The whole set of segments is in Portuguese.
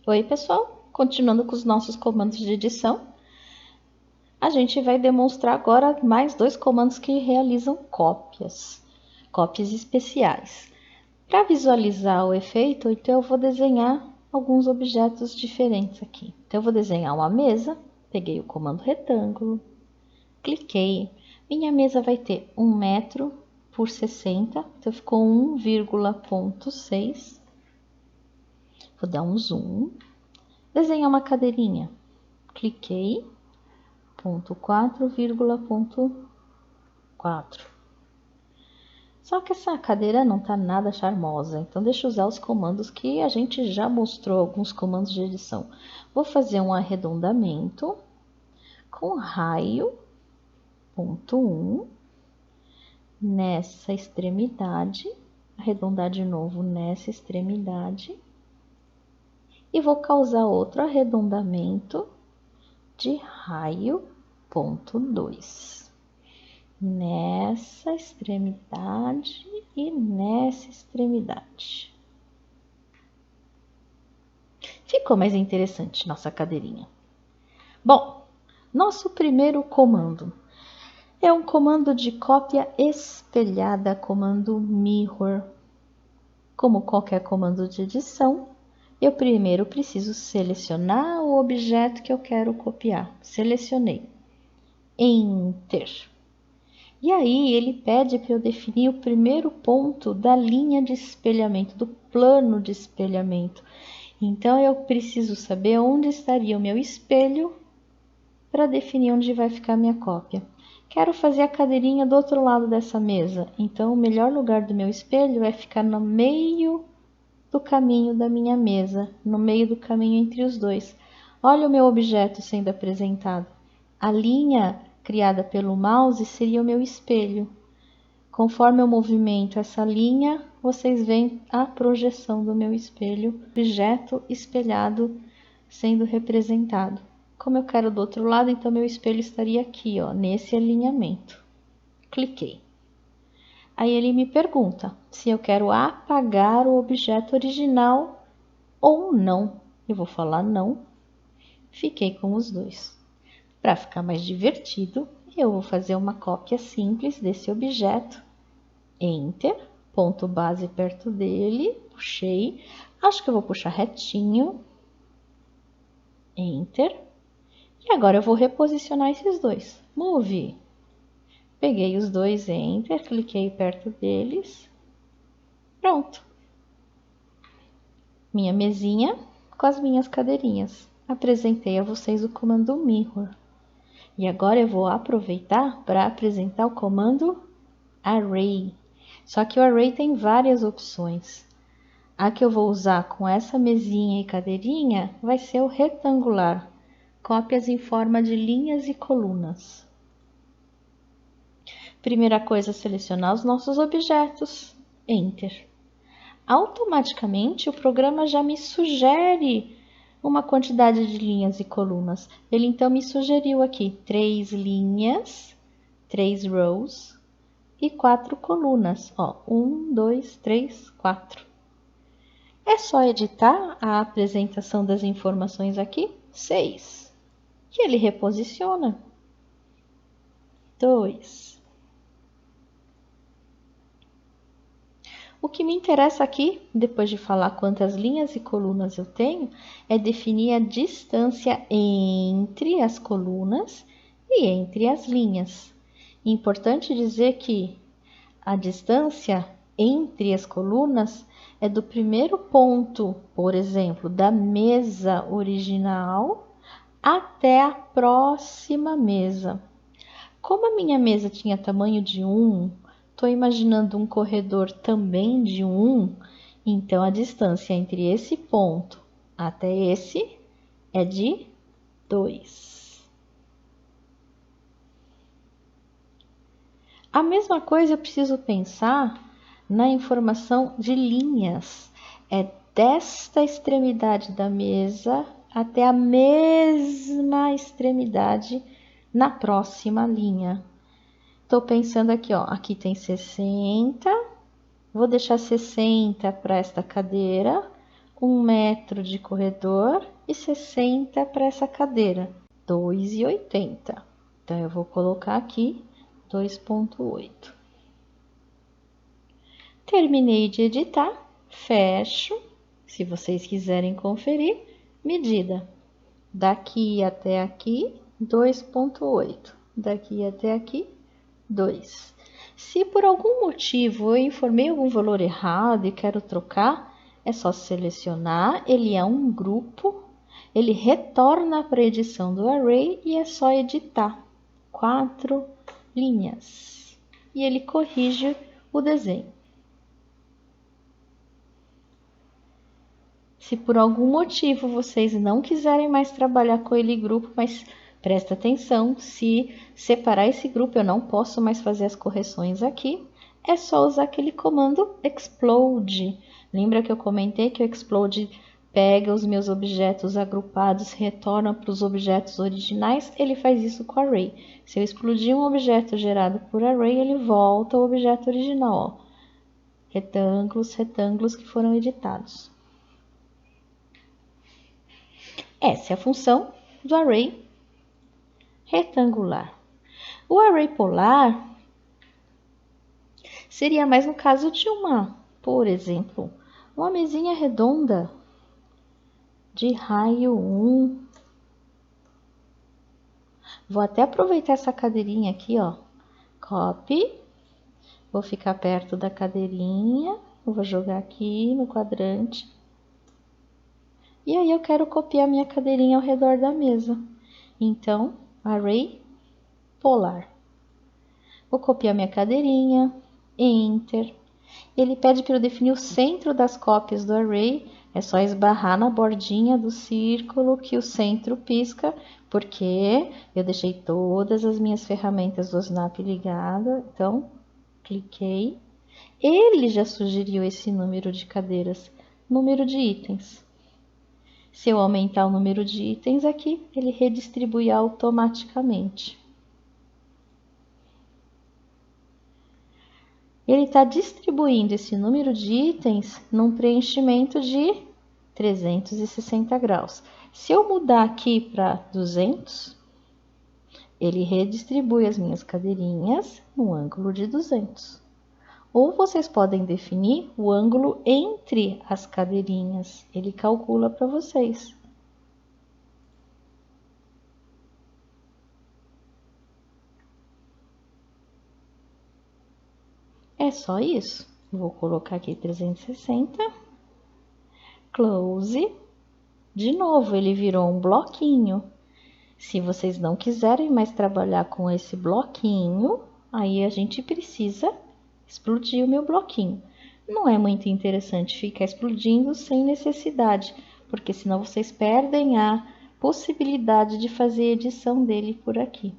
Oi, pessoal! Continuando com os nossos comandos de edição, a gente vai demonstrar agora mais dois comandos que realizam cópias especiais. Para visualizar o efeito, então eu vou desenhar alguns objetos diferentes aqui. Então eu vou desenhar uma mesa, peguei o comando retângulo, cliquei. Minha mesa vai ter 1 metro por 60, então ficou 1,6. Vou dar um zoom. Desenhar uma cadeirinha. Cliquei. Ponto 4,4. Só que essa cadeira não tá nada charmosa, então deixa eu usar os comandos que a gente já mostrou, alguns comandos de edição. Vou fazer um arredondamento com raio, ponto 1, nessa extremidade, arredondar de novo nessa extremidade, e vou causar outro arredondamento de raio, ponto 2. Nessa extremidade e nessa extremidade. Ficou mais interessante nossa cadeirinha. Bom, nosso primeiro comando é um comando de cópia espelhada, comando mirror. Como qualquer comando de edição, eu primeiro preciso selecionar o objeto que eu quero copiar. Selecionei. Enter. E aí ele pede para eu definir o primeiro ponto da linha de espelhamento, do plano de espelhamento. Então eu preciso saber onde estaria o meu espelho para definir onde vai ficar a minha cópia. Quero fazer a cadeirinha do outro lado dessa mesa, então o melhor lugar do meu espelho é ficar no meio do caminho da minha mesa, no meio do caminho entre os dois. Olha o meu objeto sendo apresentado. A linha criada pelo mouse seria o meu espelho. Conforme eu movimento essa linha, vocês veem a projeção do meu espelho, objeto espelhado sendo representado. Como eu quero do outro lado, então meu espelho estaria aqui, ó, nesse alinhamento. Cliquei. Aí ele me pergunta se eu quero apagar o objeto original ou não. Eu vou falar não. Fiquei com os dois. Para ficar mais divertido, eu vou fazer uma cópia simples desse objeto. Enter, ponto base perto dele, puxei. Acho que eu vou puxar retinho. Enter. E agora eu vou reposicionar esses dois. Move. Peguei os dois, Enter, cliquei perto deles. Pronto. Minha mesinha com as minhas cadeirinhas. Apresentei a vocês o comando mirror. E agora eu vou aproveitar para apresentar o comando array. Só que o array tem várias opções. A que eu vou usar com essa mesinha e cadeirinha vai ser o retangular. Cópias em forma de linhas e colunas. Primeira coisa, selecionar os nossos objetos. Enter. Automaticamente o programa já me sugere uma quantidade de linhas e colunas. Ele então me sugeriu aqui 3 linhas, 3 rows e 4 colunas. Ó, 1, 2, 3, 4. É só editar a apresentação das informações aqui, 6. E ele reposiciona. 2. O que me interessa aqui, depois de falar quantas linhas e colunas eu tenho, é definir a distância entre as colunas e entre as linhas. Importante dizer que a distância entre as colunas é do primeiro ponto, por exemplo, da mesa original até a próxima mesa. Como a minha mesa tinha tamanho de 1, estou imaginando um corredor também de 1, então a distância entre esse ponto até esse é de 2. A mesma coisa eu preciso pensar na informação de linhas. É desta extremidade da mesa até a mesma extremidade na próxima linha. Estou pensando aqui, ó, aqui tem 60, vou deixar 60 para esta cadeira, 1 metro de corredor e 60 para essa cadeira, 2,80. Então, eu vou colocar aqui 2,8. Terminei de editar, fecho. Se vocês quiserem conferir, medida. Daqui até aqui, 2,8. Daqui até aqui, 2. Se por algum motivo eu informei algum valor errado e quero trocar, é só selecionar, ele é um grupo, ele retorna para a edição do array e é só editar 4 linhas. E ele corrige o desenho. Se por algum motivo vocês não quiserem mais trabalhar com ele grupo, mas presta atenção, se separar esse grupo eu não posso mais fazer as correções aqui, é só usar aquele comando explode. Lembra que eu comentei que o explode pega os meus objetos agrupados, retorna para os objetos originais? Ele faz isso com o array. Se eu explodir um objeto gerado por array, ele volta ao objeto original. Ó. Retângulos, retângulos que foram editados. Essa é a função do array retangular. O array polar seria mais no caso de por exemplo, uma mesinha redonda de raio 1. Vou até aproveitar essa cadeirinha aqui, ó. Copy. Vou ficar perto da cadeirinha. Vou jogar aqui no quadrante. E aí eu quero copiar minha cadeirinha ao redor da mesa. Então, array polar. Vou copiar minha cadeirinha, Enter. Ele pede para eu definir o centro das cópias do array. É só esbarrar na bordinha do círculo que o centro pisca, porque eu deixei todas as minhas ferramentas do Snap ligadas. Então, cliquei. Ele já sugeriu esse número de cadeiras, número de itens. Se eu aumentar o número de itens aqui, ele redistribui automaticamente. Ele está distribuindo esse número de itens num preenchimento de 360 graus. Se eu mudar aqui para 200, ele redistribui as minhas cadeirinhas no ângulo de 200. Ou vocês podem definir o ângulo entre as cadeirinhas. Ele calcula para vocês. É só isso. Vou colocar aqui 360. Close. De novo, ele virou um bloquinho. Se vocês não quiserem mais trabalhar com esse bloquinho, aí a gente precisa explodir o meu bloquinho. Não é muito interessante ficar explodindo sem necessidade, porque senão vocês perdem a possibilidade de fazer edição dele por aqui.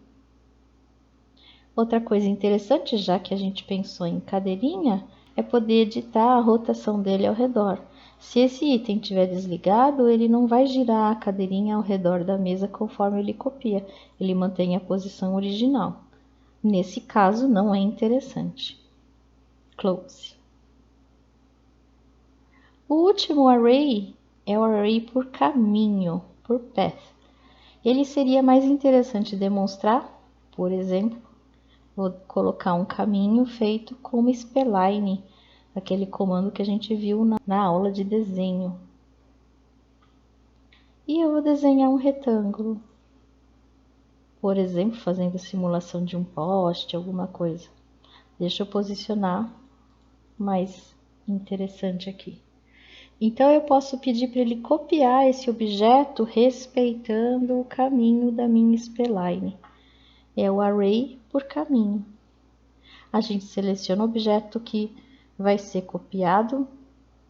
Outra coisa interessante, já que a gente pensou em cadeirinha, é poder editar a rotação dele ao redor. Se esse item estiver desligado, ele não vai girar a cadeirinha ao redor da mesa conforme ele copia, ele mantém a posição original. Nesse caso, não é interessante. Close. O último array é o array por caminho, por path. Ele seria mais interessante demonstrar, por exemplo, vou colocar um caminho feito com uma spline, aquele comando que a gente viu na aula de desenho. E eu vou desenhar um retângulo, por exemplo, fazendo a simulação de um poste, alguma coisa. Deixa eu posicionar mais interessante aqui. Então, eu posso pedir para ele copiar esse objeto respeitando o caminho da minha spline. É o array por caminho. A gente seleciona o objeto que vai ser copiado,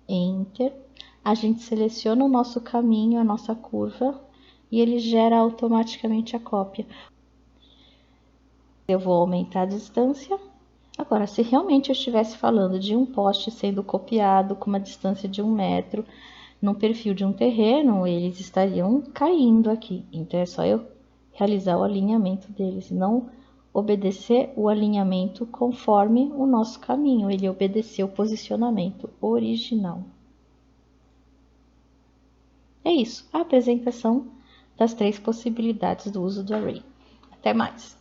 Enter. A gente seleciona o nosso caminho, a nossa curva, e ele gera automaticamente a cópia. Eu vou aumentar a distância. Agora, se realmente eu estivesse falando de um poste sendo copiado com uma distância de 1 metro, no perfil de um terreno, eles estariam caindo aqui. Então, é só eu realizar o alinhamento deles, não obedecer o alinhamento conforme o nosso caminho, ele obedeceu o posicionamento original. é isso, a apresentação das 3 possibilidades do uso do array. Até mais!